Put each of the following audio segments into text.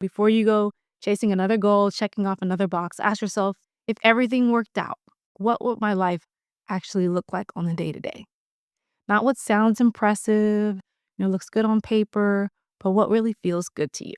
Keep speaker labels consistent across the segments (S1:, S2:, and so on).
S1: Before you go chasing another goal, checking off another box, ask yourself, if everything worked out, what would my life actually look like on the day to day? Not what sounds impressive, looks good on paper, but what really feels good to you.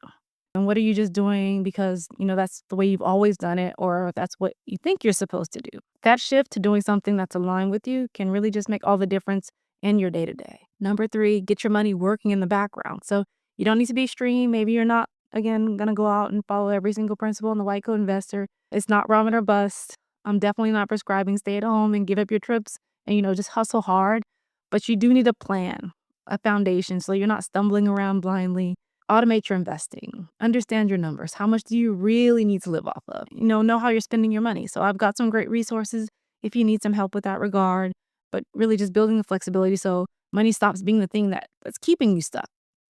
S1: And what are you just doing because, that's the way you've always done it or that's what you think you're supposed to do? That shift to doing something that's aligned with you can really just make all the difference in your day to day. Number three, get your money working in the background. So you don't need to be extreme. Maybe you're not, again, going to go out and follow every single principle in the white coat investor. It's not ramen or bust. I'm definitely not prescribing stay at home and give up your trips and, just hustle hard. But you do need a plan, a foundation, so you're not stumbling around blindly. Automate your investing. Understand your numbers. How much do you really need to live off of? Know how you're spending your money. So I've got some great resources if you need some help with that regard, but really just building the flexibility so money stops being the thing that's keeping you stuck.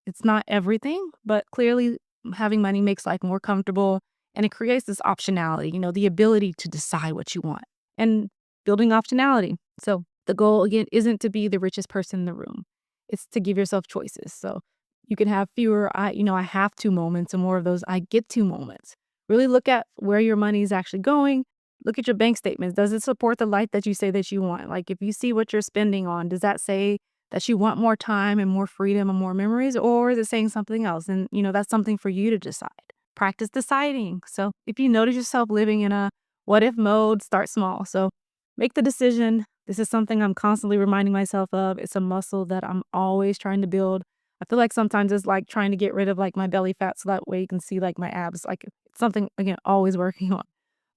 S1: It's not everything, but clearly having money makes life more comfortable and it creates this optionality, the ability to decide what you want and building optionality. So the goal, again, isn't to be the richest person in the room. It's to give yourself choices. So you can have fewer, I have to moments and more of those I get to moments. Really look at where your money is actually going. Look at your bank statements. Does it support the life that you say that you want? Like if you see what you're spending on, does that say that you want more time and more freedom and more memories? Or is it saying something else? And, that's something for you to decide. Practice deciding. So if you notice yourself living in a what if mode, start small. So make the decision. This is something I'm constantly reminding myself of. It's a muscle that I'm always trying to build. I feel like sometimes it's like trying to get rid of like my belly fat so that way you can see like my abs. Like it's something, again, always working on.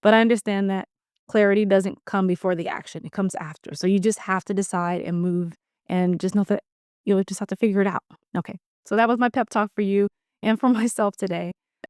S1: But I understand that clarity doesn't come before the action. It comes after. So you just have to decide and move and just know that you'll just have to figure it out. Okay. So that was my pep talk for you and for myself today.